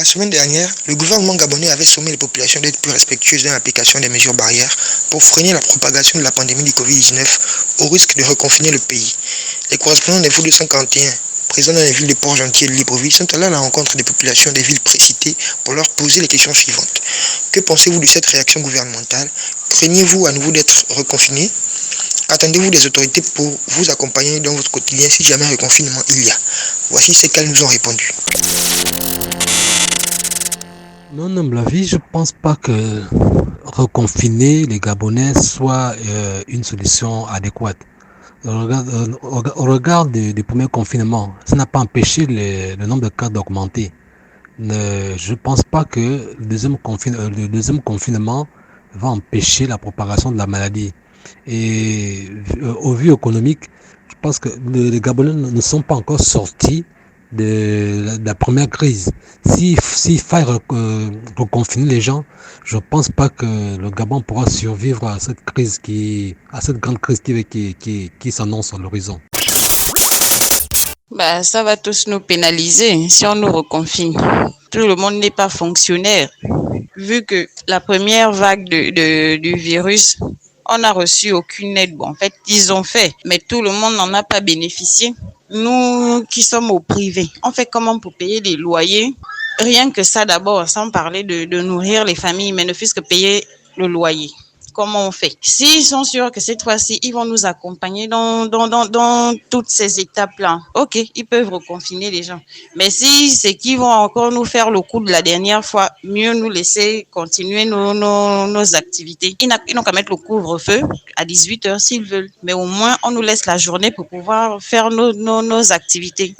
La semaine dernière, le gouvernement gabonais avait sommé les populations d'être plus respectueuses dans l'application des mesures barrières pour freiner la propagation de la pandémie du Covid-19 au risque de reconfiner le pays. Les correspondants des Vous 241, présents dans les villes de Port-Gentil et de Libreville, sont allés à la rencontre des populations des villes précitées pour leur poser les questions suivantes. Que pensez-vous de cette réaction gouvernementale? Craignez-vous à nouveau d'être reconfinés? Attendez-vous des autorités pour vous accompagner dans votre quotidien si jamais reconfinement il y a? Voici ce qu'elles nous ont répondu. Non, à mon avis, je pense pas que reconfiner les Gabonais soit une solution adéquate. Au regard du premier confinement, ça n'a pas empêché le nombre de cas d'augmenter. Je pense pas que le deuxième confinement va empêcher la propagation de la maladie. Et au vu économique, je pense que les Gabonais ne sont pas encore sortis de la première crise. S'il faille reconfiner les gens, je pense pas que le Gabon pourra survivre à cette crise à cette grande crise qui s'annonce à l'horizon. Ça va tous nous pénaliser si on nous reconfine. Tout le monde n'est pas fonctionnaire. Vu que la première vague du virus, on n'a reçu aucune aide. Bon, en fait, ils ont fait, mais tout le monde n'en a pas bénéficié. Nous qui sommes au privé, on fait comment pour payer les loyers? Rien que ça d'abord, sans parler de nourrir les familles, mais ne fût-ce que payer le loyer. Comment on fait? S'ils sont sûrs que cette fois-ci, ils vont nous accompagner dans toutes ces étapes-là, ok, ils peuvent reconfiner les gens. Mais si c'est qu'ils vont encore nous faire le coup de la dernière fois, mieux nous laisser continuer nos activités. Ils n'ont qu'à mettre le couvre-feu à 18h s'ils veulent. Mais au moins, on nous laisse la journée pour pouvoir faire nos activités.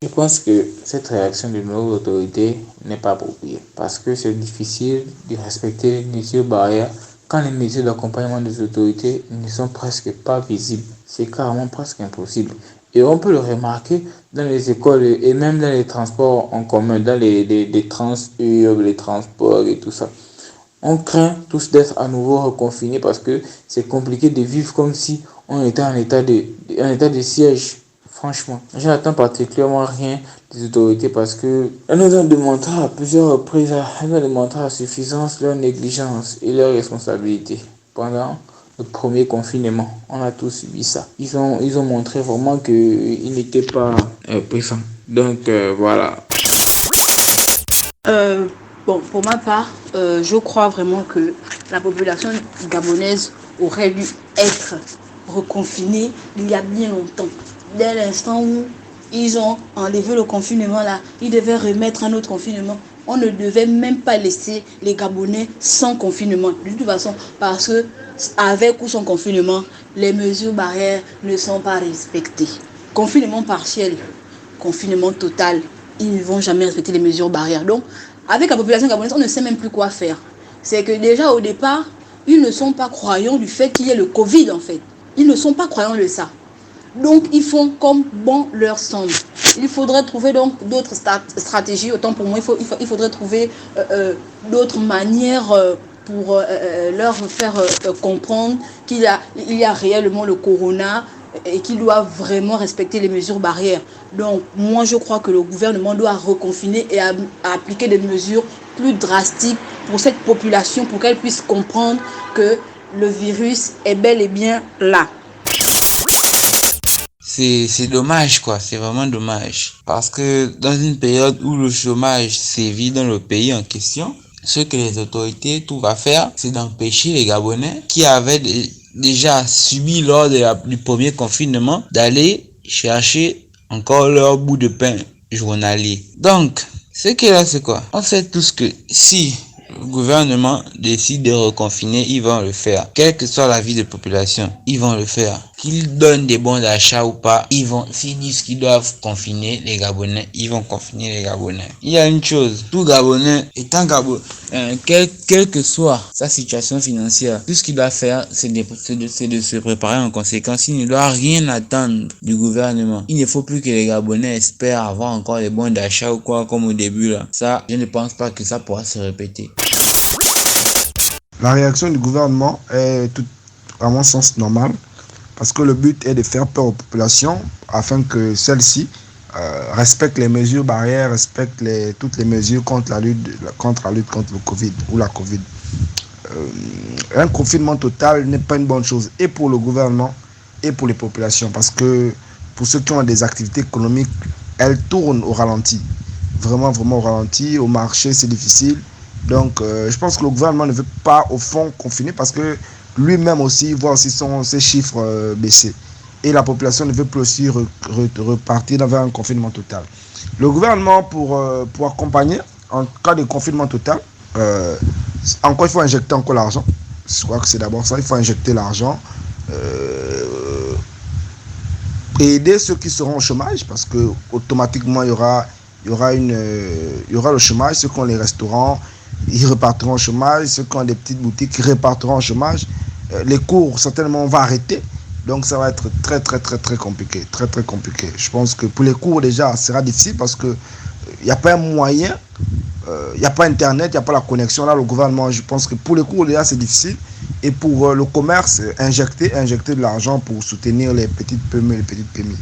Je pense que cette réaction de nos autorités n'est pas appropriée parce que c'est difficile de respecter les mesures barrières quand les mesures d'accompagnement des autorités ne sont presque pas visibles. C'est carrément presque impossible. Et on peut le remarquer dans les écoles et même dans les transports en commun, dans les transurbains, les transports et tout ça. On craint tous d'être à nouveau reconfinés parce que c'est compliqué de vivre comme si on était en état de siège. Franchement, je n'attends particulièrement rien des autorités parce que elles nous ont démontré à plusieurs reprises, elles nous ont démontré à suffisance leur négligence et leur responsabilité. Pendant le premier confinement, on a tous subi ça. Ils ont montré vraiment qu'ils n'étaient pas présents. Donc voilà. Bon, pour ma part, je crois vraiment que la population gabonaise aurait dû être reconfinée il y a bien longtemps. Dès l'instant où ils ont enlevé le confinement là, ils devaient remettre un autre confinement. On ne devait même pas laisser les Gabonais sans confinement. De toute façon, parce que avec ou sans confinement, les mesures barrières ne sont pas respectées. Confinement partiel, confinement total, ils ne vont jamais respecter les mesures barrières. Donc, avec la population gabonaise, on ne sait même plus quoi faire. C'est que déjà au départ, ils ne sont pas croyants du fait qu'il y ait le Covid en fait. Ils ne sont pas croyants de ça. Donc, ils font comme bon leur semble. Il faudrait trouver donc d'autres stratégies. Autant pour moi, il faudrait trouver d'autres manières pour leur faire comprendre qu'il y a réellement le corona et qu'ils doivent vraiment respecter les mesures barrières. Donc, moi, je crois que le gouvernement doit reconfiner et appliquer des mesures plus drastiques pour cette population, pour qu'elle puisse comprendre que le virus est bel et bien là. C'est dommage quoi, c'est vraiment dommage. Parce que dans une période où le chômage sévit dans le pays en question, ce que les autorités trouvent à faire, c'est d'empêcher les Gabonais qui avaient déjà subi lors du premier confinement d'aller chercher encore leur bout de pain journalier. Donc, ce qui est là, c'est quoi? On sait tous que si le gouvernement décide de reconfiner, ils vont le faire. Quelle que soit la vie de population, ils vont le faire. Qu'ils donnent des bons d'achat ou pas, s'ils disent qu'ils doivent confiner les Gabonais, ils vont confiner les Gabonais. Il y a une chose, tout Gabonais étant Gabonais, quelle que soit sa situation financière, tout ce qu'il doit faire, c'est de se préparer en conséquence. Il ne doit rien attendre du gouvernement. Il ne faut plus que les Gabonais espèrent avoir encore des bons d'achat ou quoi, comme au début là. Ça, je ne pense pas que ça pourra se répéter. La réaction du gouvernement est à mon sens normale parce que le but est de faire peur aux populations afin que celles-ci respecte les mesures barrières, respecte toutes les mesures contre la lutte contre le Covid ou la Covid. Un confinement total n'est pas une bonne chose et pour le gouvernement et pour les populations parce que pour ceux qui ont des activités économiques, elles tournent au ralenti. Vraiment, vraiment au ralenti. Au marché, c'est difficile. Donc, je pense que le gouvernement ne veut pas, au fond, confiner parce que lui-même aussi voit aussi ses chiffres baisser. Et la population ne veut plus aussi repartir vers un confinement total. Le gouvernement, pour accompagner, en cas de confinement total, encore, il faut injecter encore l'argent. Je crois que c'est d'abord ça. Il faut injecter l'argent. Aider ceux qui seront au chômage parce que automatiquement il y aura le chômage. Ceux qui ont les restaurants, ils repartiront au chômage. Ceux qui ont des petites boutiques, ils repartiront au chômage. Les cours certainement vont arrêter. Donc ça va être très très très très compliqué. Très très compliqué. Je pense que pour les cours déjà, ça sera difficile parce que il n'y a pas un moyen. Il n'y a pas Internet, il n'y a pas la connexion. Là, le gouvernement, je pense que pour les cours, déjà, c'est difficile. Et pour le commerce, injecter de l'argent pour soutenir les petites PME et les petites PMI.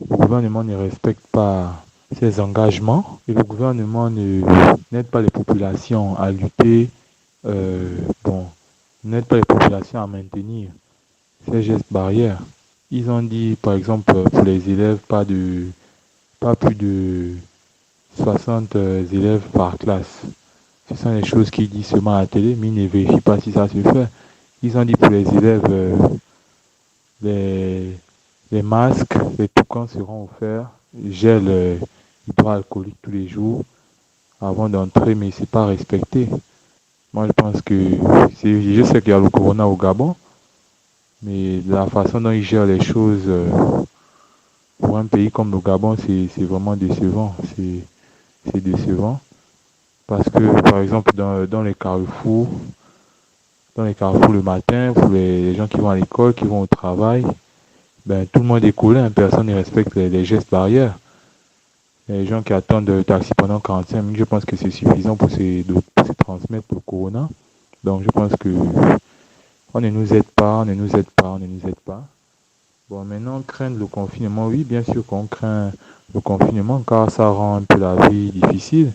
Le gouvernement ne respecte pas ses engagements et le gouvernement n'aide pas les populations à lutter, n'aide pas les populations à maintenir ces gestes barrières. Ils ont dit, par exemple, pour les élèves, pas plus de 60 élèves par classe. Ce sont les choses qu'ils disent seulement à la télé, mais ils ne vérifient pas si ça se fait. Ils ont dit pour les élèves, les masques, les toucans seront offerts, gel hydroalcoolique tous les jours avant d'entrer, mais c'est pas respecté. Moi, je pense que je sais qu'il y a le corona au Gabon, mais la façon dont ils gèrent les choses pour un pays comme le Gabon, c'est vraiment décevant. C'est décevant parce que, par exemple, dans les carrefours le matin, pour les gens qui vont à l'école, qui vont au travail, ben, tout le monde est collé, personne ne respecte les gestes barrières. Les gens qui attendent le taxi pendant 45 minutes, je pense que c'est suffisant pour se transmettre le corona. Donc, je pense que on ne nous aide pas. Bon, maintenant, craindre le confinement, oui, bien sûr qu'on craint le confinement, car ça rend un peu la vie difficile.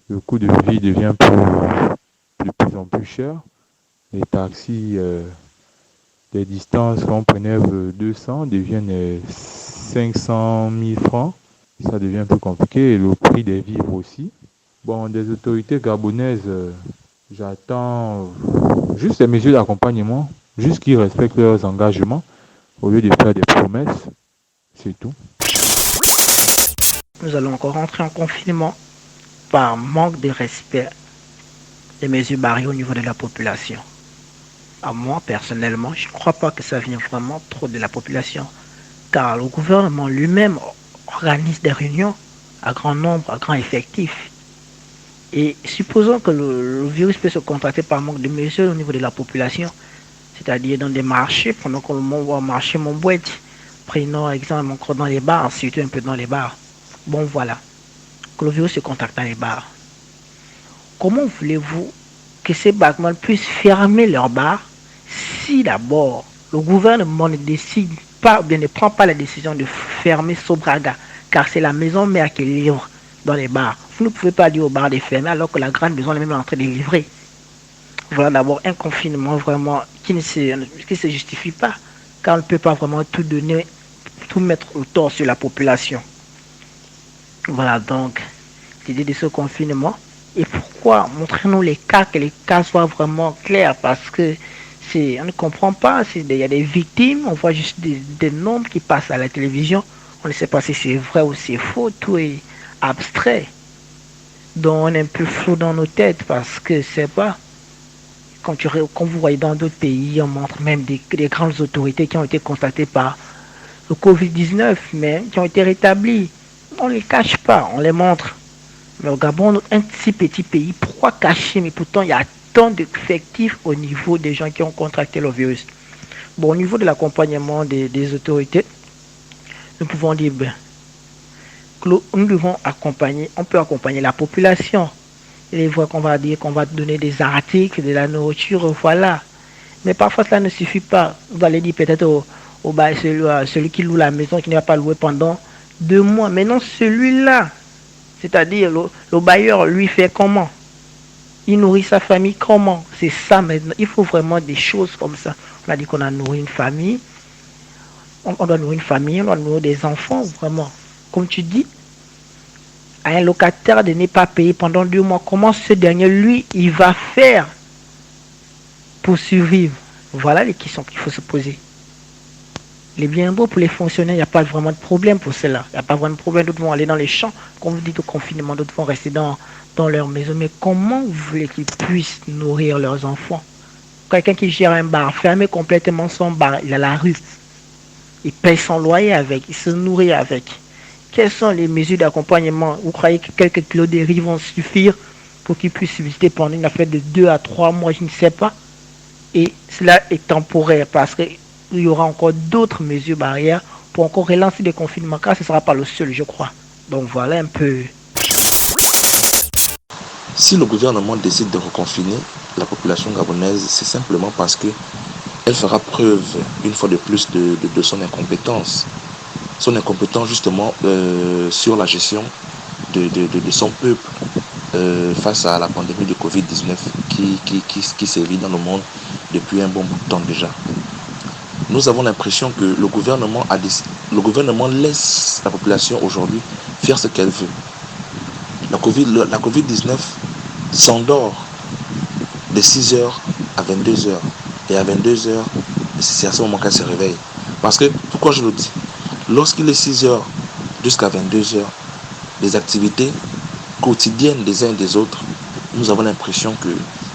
Le coût de vie devient de plus en plus cher. Les taxis, les distances qu'on prenait 200 deviennent 500 000 francs. Ça devient un peu compliqué. Et le prix des vivres aussi. Bon, des autorités gabonaises, j'attends juste les mesures d'accompagnement, juste qu'ils respectent leurs engagements au lieu de faire des promesses. C'est tout. Nous allons encore rentrer en confinement par manque de respect des mesures barrières au niveau de la population. À moi, personnellement, je ne crois pas que ça vienne vraiment trop de la population, car le gouvernement lui-même organise des réunions à grand nombre, à grand effectif. Et supposons que le virus peut se contracter par manque de mesures au niveau de la population, c'est-à-dire dans des marchés, pendant que le monde va marcher mon boîte, prenons exemple encore dans les bars, surtout un peu dans les bars. Bon voilà, que le virus se contacte dans les bars. Comment voulez-vous que ces barman puissent fermer leurs bars si d'abord le gouvernement ne décide pas, ou bien ne prend pas la décision de fermer Sobraga, car c'est la maison mère qui livre dans les bars. Vous ne pouvez pas dire aux bars de fermer alors que la grande maison est même en train de livrer. Voilà d'abord un confinement vraiment qui ne se justifie pas, car on ne peut pas vraiment tout donner, tout mettre au tort sur la population. Voilà donc l'idée de ce confinement. Et pourquoi? Montrez-nous les cas, que les cas soient vraiment clairs, parce que on ne comprend pas. Il y a des victimes, on voit juste des nombres qui passent à la télévision. On ne sait pas si c'est vrai ou c'est faux, tout est abstrait. Donc on est un peu flou dans nos têtes parce que c'est pas. Quand vous voyez dans d'autres pays, on montre même des grandes autorités qui ont été constatées par le Covid-19, mais qui ont été rétablies. On ne les cache pas, on les montre. Mais au Gabon, un si petit pays, pourquoi cacher? Mais pourtant, il y a tant d'effectifs au niveau des gens qui ont contracté le virus. Bon, au niveau de l'accompagnement des autorités, nous pouvons dire que nous devons accompagner, on peut accompagner la population. Il est vrai qu'on va dire qu'on va donner des articles, de la nourriture, voilà. Mais parfois, ça ne suffit pas. Vous allez dire peut-être au bail, celui qui loue la maison, qui ne va pas louer pendant 2 mois. Mais non, celui-là, c'est-à-dire le bailleur, lui fait comment? Il nourrit sa famille comment? C'est ça maintenant. Il faut vraiment des choses comme ça. On a dit qu'on a nourri une famille. On doit nourrir une famille, on doit nourrir des enfants, vraiment. Comme tu dis, à un locataire de ne pas payer pendant 2 mois, comment ce dernier, lui, il va faire pour survivre? Voilà les questions qu'il faut se poser. Les biens beaux pour les fonctionnaires, il n'y a pas vraiment de problème pour cela. Il n'y a pas vraiment de problème. D'autres vont aller dans les champs, comme vous dites au confinement, d'autres vont rester dans leur maison. Mais comment vous voulez qu'ils puissent nourrir leurs enfants? Quelqu'un qui gère un bar, fermer complètement son bar, il a la rue. Il paye son loyer avec, il se nourrit avec. Quelles sont les mesures d'accompagnement? Vous croyez que quelques kilos de riz vont suffire pour qu'ils puissent visiter pendant une affaire de 2 à 3 mois, je ne sais pas. Et cela est temporaire parce qu'il y aura encore d'autres mesures barrières pour encore relancer des confinements, car ce ne sera pas le seul, je crois. Donc voilà un peu. Si le gouvernement décide de reconfiner la population gabonaise, c'est simplement parce que elle fera preuve, une fois de plus, de son incompétence. Son incompétence, justement, sur la gestion de son peuple face à la pandémie de Covid-19 qui sévit dans le monde depuis un bon bout de temps déjà. Nous avons l'impression que le gouvernement laisse la population aujourd'hui faire ce qu'elle veut. La Covid-19 s'endort de 6h à 22h. Et à 22h, c'est à ce moment qu'elle se réveille. Parce que, pourquoi je le dis? Lorsqu'il est 6h jusqu'à 22h, les activités quotidiennes des uns et des autres, nous avons l'impression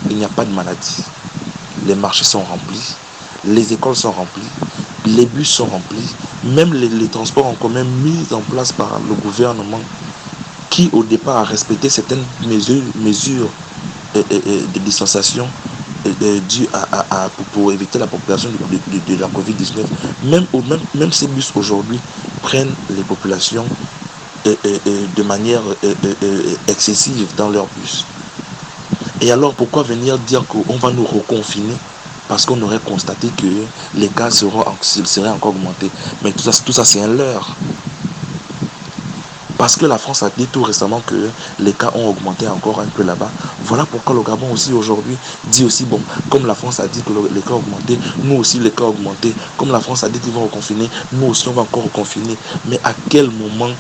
qu'il n'y a pas de maladie. Les marchés sont remplis, les écoles sont remplies, les bus sont remplis, même les transports en commun mis en place par le gouvernement qui au départ a respecté certaines mesures de distanciation dues pour éviter la population de la Covid-19. Même ces bus aujourd'hui prennent les populations de manière excessive dans leurs bus. Et alors pourquoi venir dire qu'on va nous reconfiner parce qu'on aurait constaté que les cas seraient encore augmentés? Mais tout ça c'est un leurre. Parce que la France a dit tout récemment que les cas ont augmenté encore un peu là-bas. Voilà pourquoi le Gabon aussi aujourd'hui dit aussi, bon, comme la France a dit que les cas ont augmenté, nous aussi les cas ont augmenté. Comme la France a dit qu'ils vont reconfiner, nous aussi on va encore reconfiner. Mais à quel moment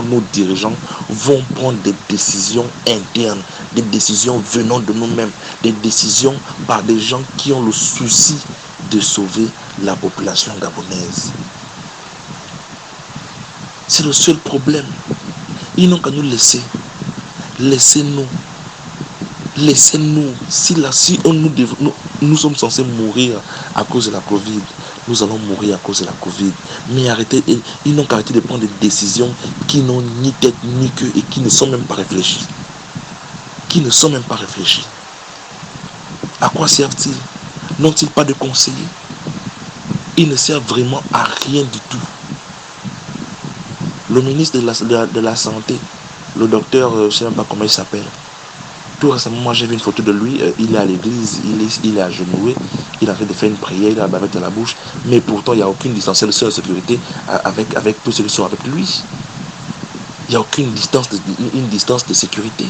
nos dirigeants vont prendre des décisions internes, des décisions venant de nous-mêmes, des décisions par des gens qui ont le souci de sauver la population gabonaise? C'est le seul problème. Ils n'ont qu'à nous laisser. Laissez-nous. Laissez-nous. Si nous sommes censés mourir à cause de la Covid, nous allons mourir à cause de la Covid. Mais arrêtez, ils n'ont qu'à arrêter de prendre des décisions qui n'ont ni tête ni queue et qui ne sont même pas réfléchies. Qui ne sont même pas réfléchies. À quoi servent-ils? N'ont-ils pas de conseillers? Ils ne servent vraiment à rien du tout. Le ministre de la Santé, le docteur, je ne sais même pas comment il s'appelle. Tout récemment, moi j'ai vu une photo de lui, il est à l'église, il est agenouillé, il est en train de faire une prière, il a la bavette dans la bouche, mais pourtant il n'y a aucune distanciation de sécurité avec tous ceux qui sont avec lui. Il n'y a aucune distance de sécurité.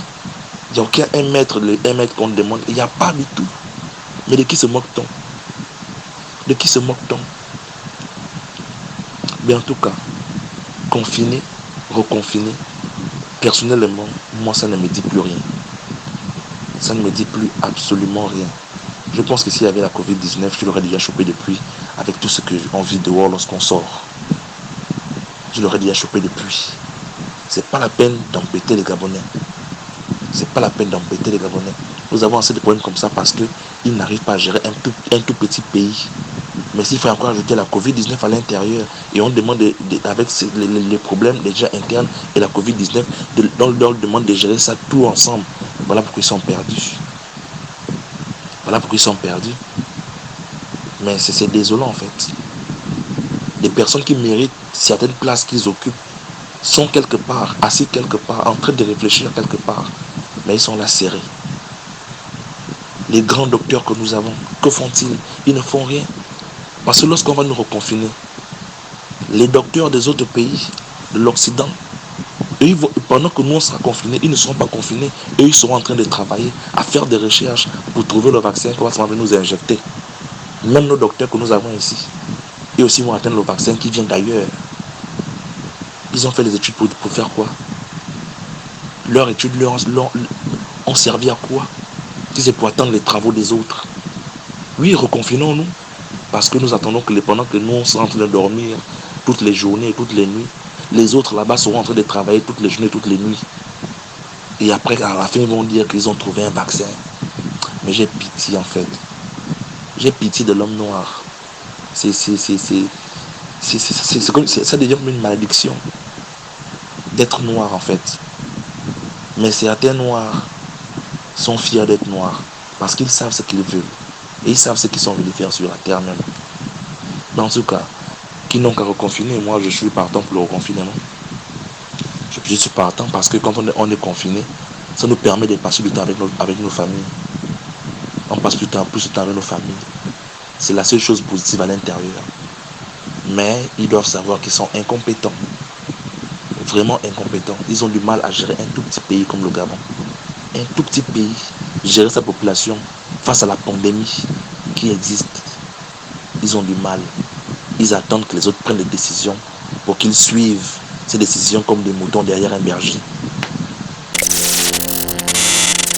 Il n'y a aucun 1 mètre qu'on demande, il n'y a pas du tout. Mais de qui se moque-t-on? De qui se moque-t-on? Mais en tout cas, confiné, reconfiné, personnellement, moi ça ne me dit plus rien. Ça ne me dit plus absolument rien. Je pense que s'il y avait la Covid-19, je l'aurais déjà chopé depuis, avec tout ce qu'on vit dehors lorsqu'on sort. Je l'aurais déjà chopé depuis. C'est pas la peine d'embêter les Gabonais. C'est pas la peine d'embêter les Gabonais. Nous avons assez de problèmes comme ça parce qu'ils n'arrivent pas à gérer un tout petit pays. Mais s'il faut encore ajouter la Covid-19 à l'intérieur et on demande, avec les problèmes déjà internes et la Covid-19, on leur demande de gérer ça tout ensemble. Voilà pourquoi ils sont perdus. Voilà pourquoi ils sont perdus. Mais c'est désolant en fait. Des personnes qui méritent certaines places qu'ils occupent sont quelque part, assis quelque part, en train de réfléchir quelque part. Mais ils sont là serrés. Les grands docteurs que nous avons, que font-ils? Ils ne font rien. Parce que lorsqu'on va nous reconfiner, les docteurs des autres pays de l'Occident, pendant que nous on sera confinés, ils ne seront pas confinés. Et ils seront en train de travailler, à faire des recherches pour trouver le vaccin qu'on va nous injecter. Même nos docteurs que nous avons ici, et aussi vont atteindre le vaccin qui vient d'ailleurs. Ils ont fait les études pour faire quoi? Leurs études ont servi à quoi? Si c'est pour attendre les travaux des autres. Oui, reconfinons-nous. Parce que nous attendons que pendant que nous on sera en train de dormir toutes les journées et toutes les nuits, les autres là-bas seront en train de travailler toutes les journées et toutes les nuits. Et après, à la fin, ils vont dire qu'ils ont trouvé un vaccin. Mais j'ai pitié en fait. J'ai pitié de l'homme noir. Ça devient une malédiction d'être noir en fait. Mais certains noirs sont fiers d'être noirs parce qu'ils savent ce qu'ils veulent. Et ils savent ce qu'ils sont venus faire sur la terre même. Mais en tout cas, qui n'ont qu'à reconfiner, moi je suis partant pour le reconfinement. Je suis partant parce que quand on est confiné, ça nous permet de passer du temps avec nos familles. On passe plus de temps avec nos familles. C'est la seule chose positive à l'intérieur. Mais ils doivent savoir qu'ils sont incompétents. Vraiment incompétents. Ils ont du mal à gérer un tout petit pays comme le Gabon. Un tout petit pays, gérer sa population face à la pandémie qui existe. Ils ont du mal. Ils attendent que les autres prennent des décisions pour qu'ils suivent ces décisions comme des moutons derrière un berger.